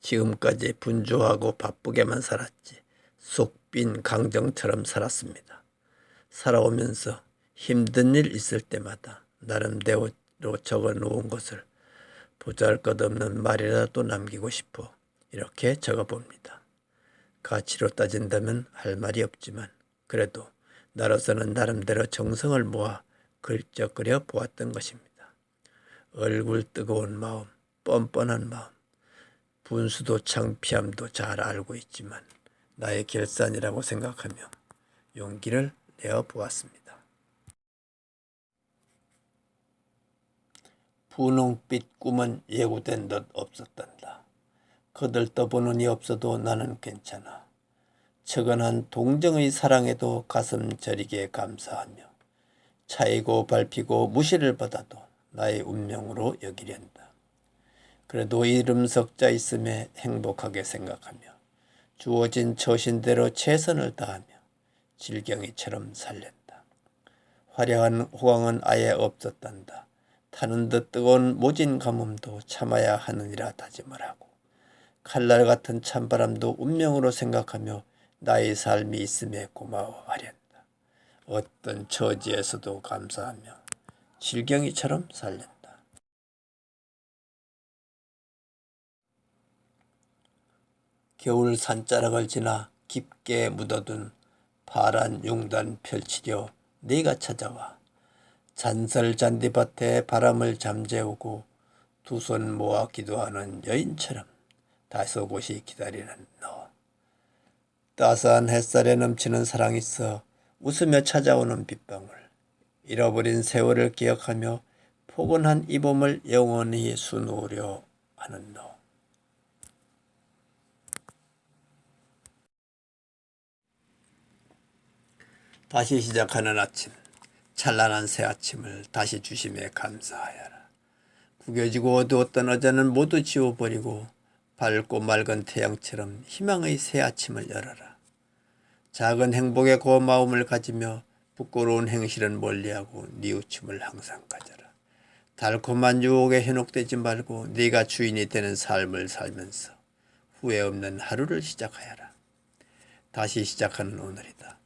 지금까지 분주하고 바쁘게만 살았지 속 빈 강정처럼 살았습니다. 살아오면서 힘든 일 있을 때마다 나름대로 적어 놓은 것을 보잘것없는 말이라도 남기고 싶어 이렇게 적어봅니다. 가치로 따진다면 할 말이 없지만 그래도 나로서는 나름대로 정성을 모아 글적거려 보았던 것입니다. 얼굴 뜨거운 마음, 뻔뻔한 마음, 분수도 창피함도 잘 알고 있지만 나의 결산이라고 생각하며 용기를 내어 보았습니다. 분홍빛 꿈은 예고된 듯 없었단다. 거들떠보는 이 없어도 나는 괜찮아. 척은한 동정의 사랑에도 가슴 저리게 감사하며 차이고 밟히고 무시를 받아도 나의 운명으로 여기련다. 그래도 이름 석자 있음에 행복하게 생각하며 주어진 처신대로 최선을 다하며 질경이처럼 살련다. 화려한 호강은 아예 없었단다. 타는 듯 뜨거운 모진 가뭄도 참아야 하느니라 다짐을 하고 칼날 같은 찬바람도 운명으로 생각하며 나의 삶이 있음에 고마워하련다. 어떤 처지에서도 감사하며 질경이처럼 살련다. 겨울 산자락을 지나 깊게 묻어둔 파란 용단 펼치려 네가 찾아와 잔설 잔디밭에 바람을 잠재우고 두 손 모아 기도하는 여인처럼 다소곳이 기다리는 너. 따스한 햇살에 넘치는 사랑이 있어 웃으며 찾아오는 빗방울. 잃어버린 세월을 기억하며 포근한 이 봄을 영원히 수놓으려 하는 너. 다시 시작하는 아침, 찬란한 새 아침을 다시 주심에 감사하여라. 구겨지고 어두웠던 어제는 모두 지워버리고 밝고 맑은 태양처럼 희망의 새 아침을 열어라. 작은 행복에 고마움을 가지며 부끄러운 행실은 멀리하고 뉘우침을 항상 가져라. 달콤한 유혹에 현혹되지 말고 네가 주인이 되는 삶을 살면서 후회 없는 하루를 시작하여라. 다시 시작하는 오늘이다.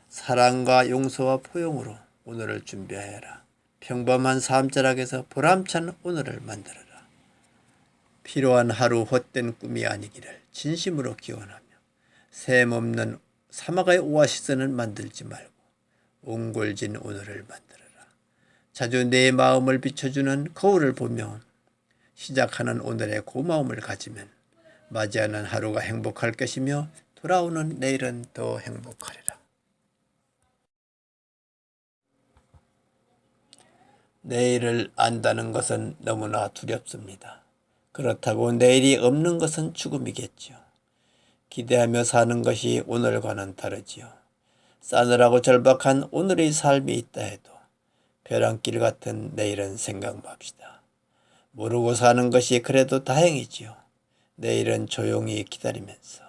사랑과 용서와 포용으로 오늘을 준비하여라. 평범한 삶자락에서 보람찬 오늘을 만들어라. 필요한 하루 헛된 꿈이 아니기를 진심으로 기원하며 샘없는 사막의 오아시스는 만들지 말고 옹골진 오늘을 만들어라. 자주 내 마음을 비춰주는 거울을 보며 시작하는 오늘의 고마움을 가지면 맞이하는 하루가 행복할 것이며 돌아오는 내일은 더 행복하리라. 내일을 안다는 것은 너무나 두렵습니다. 그렇다고 내일이 없는 것은 죽음이겠지요. 기대하며 사는 것이 오늘과는 다르지요. 싸늘하고 절박한 오늘의 삶이 있다 해도 벼랑길 같은 내일은 생각 맙시다. 모르고 사는 것이 그래도 다행이지요. 내일은 조용히 기다리면서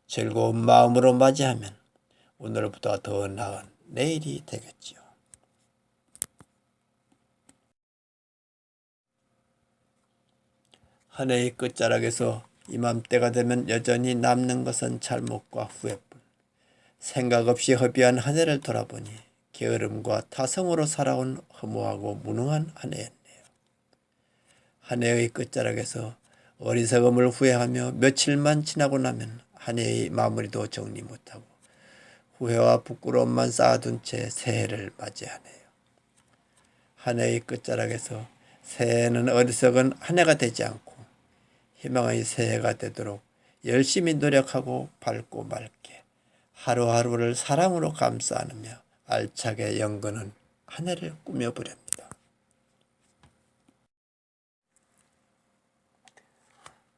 즐거운 마음으로 맞이하면 오늘보다 더 나은 내일이 되겠지요. 한 해의 끝자락에서 이맘때가 되면 여전히 남는 것은 잘못과 후회뿐. 생각 없이 허비한 한 해를 돌아보니 게으름과 타성으로 살아온 허무하고 무능한 한 해였네요. 한 해의 끝자락에서 어리석음을 후회하며 며칠만 지나고 나면 한 해의 마무리도 정리 못하고 후회와 부끄러움만 쌓아둔 채 새해를 맞이하네요. 한 해의 끝자락에서 새해는 어리석은 한 해가 되지 않고 희망의 새해가 되도록 열심히 노력하고 밝고 맑게 하루하루를 사랑으로 감싸 안으며 알차게 연근한 한 해를 꾸며보렵니다.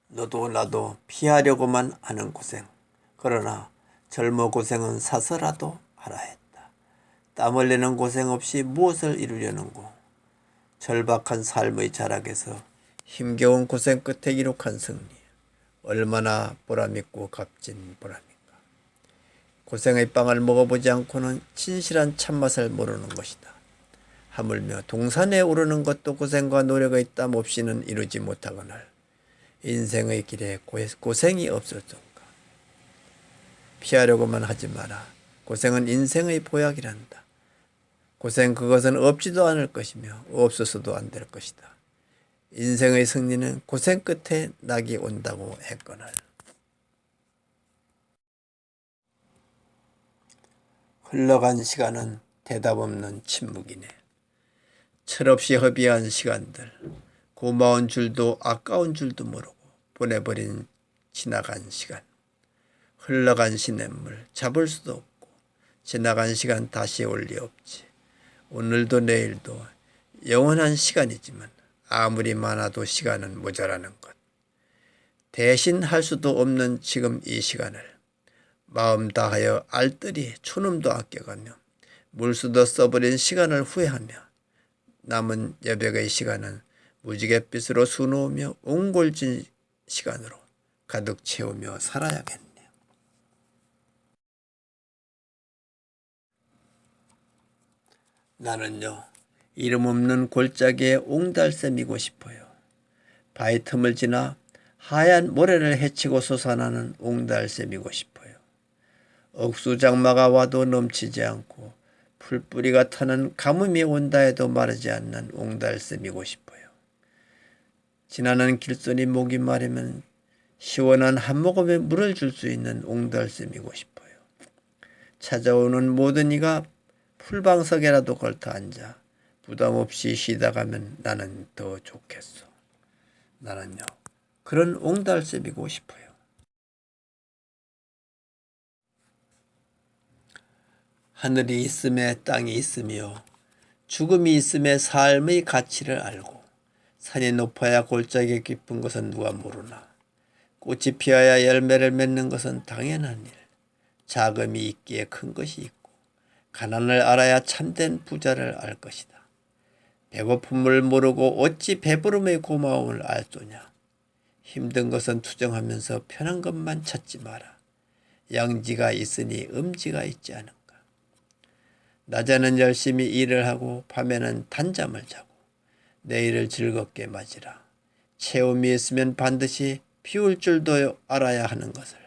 너도 나도 피하려고만 하는 고생, 그러나 젊어 고생은 사서라도 하라 했다. 땀 흘리는 고생 없이 무엇을 이루려는고. 절박한 삶의 자락에서 힘겨운 고생 끝에 기록한 승리, 얼마나 보람있고 값진 보람인가. 고생의 빵을 먹어보지 않고는 진실한 참맛을 모르는 것이다. 하물며 동산에 오르는 것도 고생과 노력의 땀 없이는 이루지 못하거늘 인생의 길에 고생이 없을까? 피하려고만 하지 마라. 고생은 인생의 보약이란다. 고생 그것은 없지도 않을 것이며 없어서도 안 될 것이다. 인생의 승리는 고생 끝에 낙이 온다고 했거늘. 흘러간 시간은 대답 없는 침묵이네. 철없이 허비한 시간들, 고마운 줄도 아까운 줄도 모르고 보내버린 지나간 시간. 흘러간 시냇물 잡을 수도 없고 지나간 시간 다시 올 리 없지. 오늘도 내일도 영원한 시간이지만 아무리 많아도 시간은 모자라는 것. 대신 할 수도 없는 지금 이 시간을 마음 다하여 알뜰히 촌음도 아껴가며 물수도 써버린 시간을 후회하며 남은 여백의 시간은 무지갯빛으로 수놓으며 옹골진 시간으로 가득 채우며 살아야겠네. 나는요, 이름 없는 골짜기에 옹달샘이고 싶어요. 바위 틈을 지나 하얀 모래를 헤치고 솟아나는 옹달샘이고 싶어요. 억수장마가 와도 넘치지 않고 풀뿌리가 타는 가뭄이 온다 해도 마르지 않는 옹달샘이고 싶어요. 지나는 길손이 목이 마르면 시원한 한 모금의 물을 줄 수 있는 옹달샘이고 싶어요. 찾아오는 모든 이가 풀방석에라도 걸터 앉아 부담 없이 쉬다 가면 나는 더 좋겠소. 나는요, 그런 옹달샘이고 싶어요. 하늘이 있음에 땅이 있으며 죽음이 있음에 삶의 가치를 알고 산이 높아야 골짜기 깊은 것은 누가 모르나 꽃이 피어야 열매를 맺는 것은 당연한 일. 자금이 있기에 큰 것이 있고 가난을 알아야 참된 부자를 알 것이다. 배고픔을 모르고 어찌 배부름의 고마움을 알소냐. 힘든 것은 투정하면서 편한 것만 찾지 마라. 양지가 있으니 음지가 있지 않은가. 낮에는 열심히 일을 하고 밤에는 단잠을 자고 내일을 즐겁게 맞이라. 체험이 있으면 반드시 비울 줄도 알아야 하는 것을.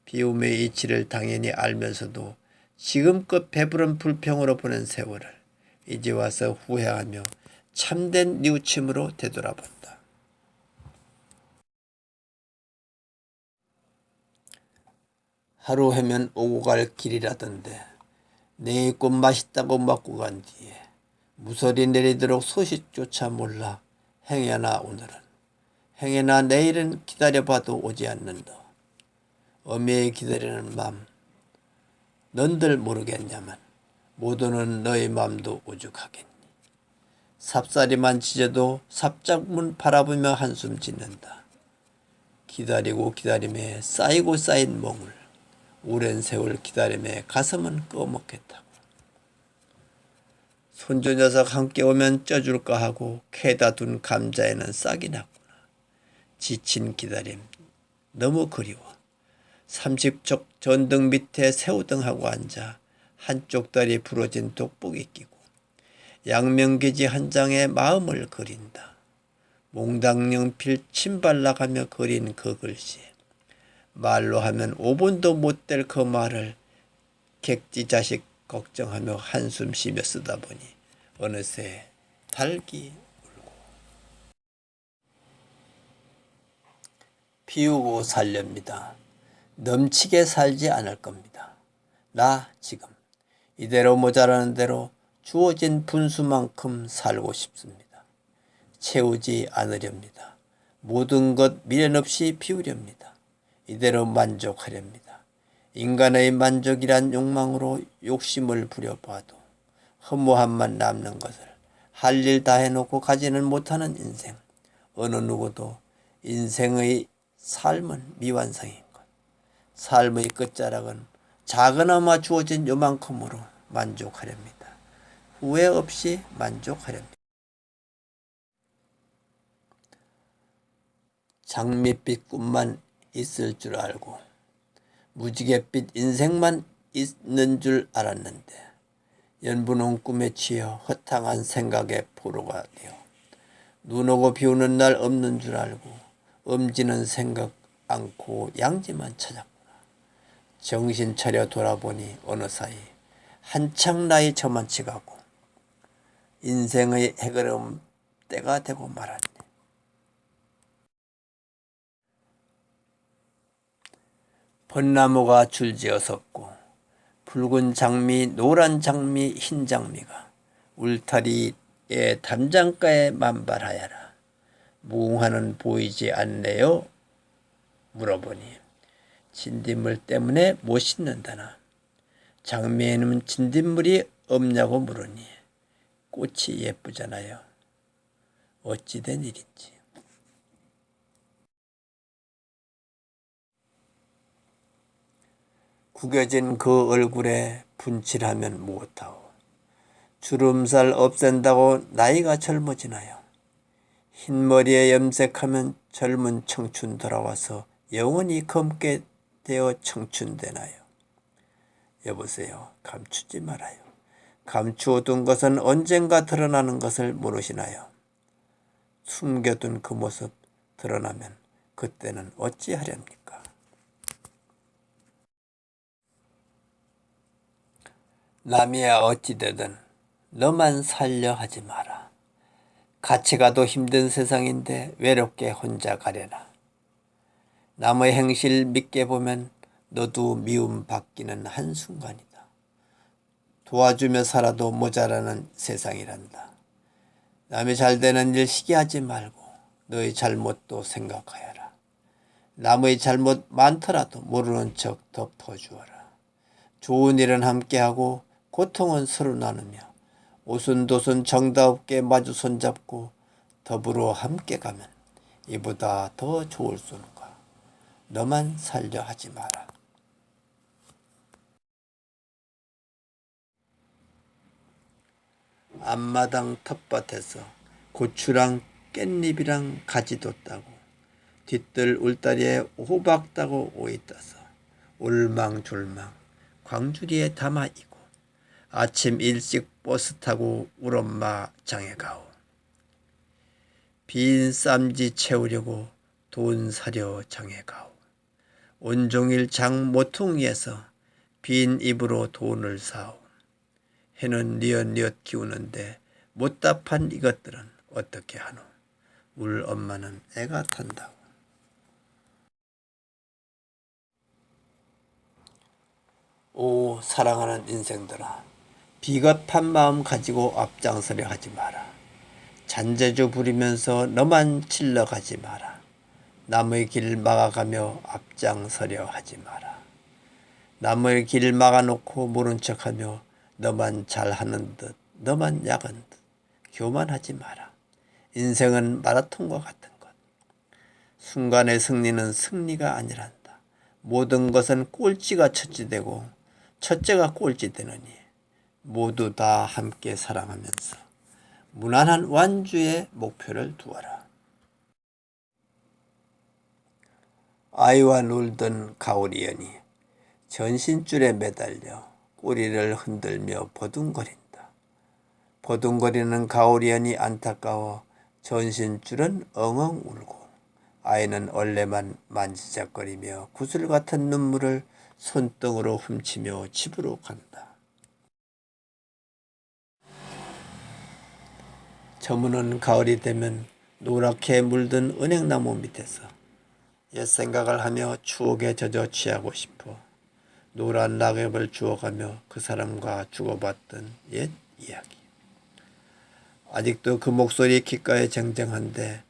비움의 이치를 당연히 알면서도 지금껏 배부른 불평으로 보낸 세월을 이제 와서 후회하며 참된 뉘우침으로 되돌아본다. 하루 해면 오고 갈 길이라던데 내 꽃 맛있다고 맞고 간 뒤에 무설이 내리도록 소식조차 몰라 행여나 오늘은 행여나 내일은 기다려봐도 오지 않는다. 어미의 기다리는 맘 넌들 모르겠냐만 못 오는 너의 맘도 오죽하겠니. 삽살이만 찢어도 삽작문 바라보며 한숨 짓는다. 기다리고 기다림에 쌓이고 쌓인 몽을 오랜 세월 기다림에 가슴은 꺼먹겠다고. 손주 녀석 함께 오면 쪄줄까 하고 캐다 둔 감자에는 싹이 났구나. 지친 기다림 너무 그리워. 30척 전등 밑에 새우등하고 앉아 한쪽 다리 부러진 돋보기 끼고 양명계지 한 장에 마음을 그린다. 몽당연필 침 발라가며 그린 그 글씨. 말로 하면 5분도 못 될 그 말을 객지 자식 걱정하며 한숨 쉬며 쓰다 보니 어느새 닭이 울고. 피우고 살렵니다. 넘치게 살지 않을 겁니다. 나 지금 이대로 모자라는 대로 주어진 분수만큼 살고 싶습니다. 채우지 않으렵니다. 모든 것 미련 없이 비우렵니다. 이대로 만족하렵니다. 인간의 만족이란 욕망으로 욕심을 부려봐도 허무함만 남는 것을 할 일 다 해놓고 가지는 못하는 인생. 어느 누구도 인생의 삶은 미완성인 것. 삶의 끝자락은 작은아마 주어진 요만큼으로 만족하렵니다. 후회 없이 만족하렵니다. 장밋빛 꿈만 있을 줄 알고 무지갯빛 인생만 있는 줄 알았는데 연분홍 꿈에 취해 허탕한 생각에 포로가 되어 눈 오고 비 오는 날 없는 줄 알고 엄지는 생각 않고 양지만 찾았구나. 정신 차려 돌아보니 어느 사이 한창 나이 저만치 가고 인생의 해걸음 때가 되고 말았네. 벚나무가 줄지어 섰고 붉은 장미, 노란 장미, 흰 장미가 울타리에 담장가에 만발하여라. 무궁화는 보이지 않네요? 물어보니 진딧물 때문에 못 씻는다나. 장미에는 진딧물이 없냐고 물으니 꽃이 예쁘잖아요. 어찌된 일인지. 구겨진 그 얼굴에 분칠하면 못하오. 주름살 없앤다고 나이가 젊어지나요? 흰머리에 염색하면 젊은 청춘 돌아와서 영원히 검게 되어 청춘되나요? 여보세요. 감추지 말아요. 감추어둔 것은 언젠가 드러나는 것을 모르시나요? 숨겨둔 그 모습 드러나면 그때는 어찌하렵니까? 남이야 어찌되든 너만 살려 하지 마라. 같이 가도 힘든 세상인데 외롭게 혼자 가려나. 남의 행실 믿게 보면 너도 미움 받기는 한순간이다. 도와주며 살아도 모자라는 세상이란다. 남이 잘되는 일 시기하지 말고 너의 잘못도 생각하여라. 남의 잘못 많더라도 모르는 척 덮어주어라. 좋은 일은 함께하고 고통은 서로 나누며 오순도순 정다웁게 마주 손잡고 더불어 함께 가면 이보다 더 좋을 수는가. 너만 살려 하지 마라. 앞마당 텃밭에서 고추랑 깻잎이랑 가지도 따고 뒤뜰 울다리에 호박 따고 오이 따서 울망졸망 광주리에 담아 이고 아침 일찍 버스 타고 우엄마 장에 가오. 빈 쌈지 채우려고 돈 사려 장에 가오. 온종일 장 모퉁이에서 빈 입으로 돈을 사오. 해는 뉘엿뉘엿 기우는데 못답한 이것들은 어떻게 하노? 울 엄마는 애가 탄다고. 오 사랑하는 인생들아, 비겁한 마음 가지고 앞장서려 하지 마라. 잔재주 부리면서 너만 질러가지 마라. 남의 길 막아가며 앞장서려 하지 마라. 남의 길 막아놓고 모른 척하며 너만 잘하는 듯 너만 약한 듯 교만하지 마라. 인생은 마라톤과 같은 것. 순간의 승리는 승리가 아니란다. 모든 것은 꼴찌가 첫째되고 첫째가 꼴찌되느니 모두 다 함께 사랑하면서 무난한 완주의 목표를 두어라. 아이와 놀던 가오리연이 전신줄에 매달려 꼬리를 흔들며 버둥거린다. 버둥거리는 가오리연이 안타까워 전신줄은 엉엉 울고 아이는 얼레만 만지작거리며 구슬 같은 눈물을 손등으로 훔치며 집으로 간다. 저무는 가을이 되면 노랗게 물든 은행나무 밑에서 옛 생각을 하며 추억에 젖어 취하고 싶어 노란 낙엽을 주워가며 그 사람과 주고받던 옛 이야기. 아직도 그 목소리 귓가에 쟁쟁한데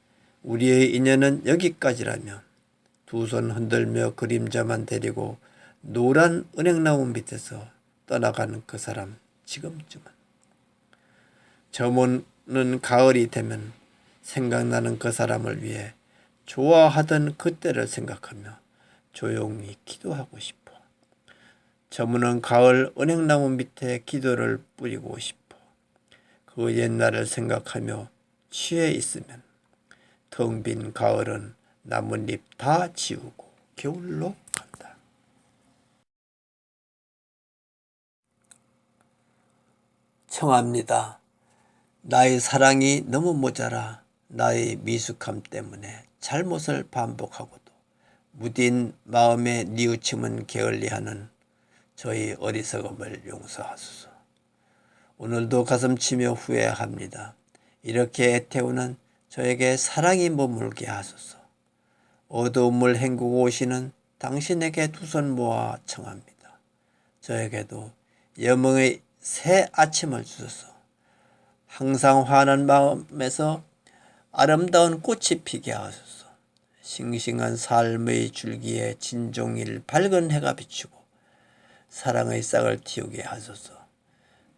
우리의 인연은 여기까지라며 두 손 흔들며 그림자만 데리고 노란 은행나무 밑에서 떠나가는 그 사람 지금쯤은. 저무는 가을이 되면 생각나는 그 사람을 위해 좋아하던 그때를 생각하며 조용히 기도하고 싶어. 저무는 가을 은행나무 밑에 기도를 뿌리고 싶어. 그 옛날을 생각하며 취해 있으면 텅 빈 가을은 나뭇잎 다 지우고 겨울로 간다. 청합니다. 나의 사랑이 너무 모자라 나의 미숙함 때문에 잘못을 반복하고도 무딘 마음의 뉘우침은 게을리하는 저희 어리석음을 용서하소서. 오늘도 가슴치며 후회합니다. 이렇게 애태우는 저에게 사랑이 머물게 하소서. 어두움을 헹구고 오시는 당신에게 두 손 모아 청합니다. 저에게도 여명의 새 아침을 주소서. 항상 환한 마음에서 아름다운 꽃이 피게 하소서. 싱싱한 삶의 줄기에 진종일 밝은 해가 비추고 사랑의 싹을 틔우게 하소서.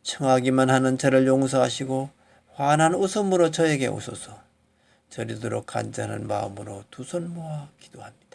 청하기만 하는 저를 용서하시고 환한 웃음으로 저에게 오소서. 저리도록 간절한 마음으로 두 손 모아 기도합니다.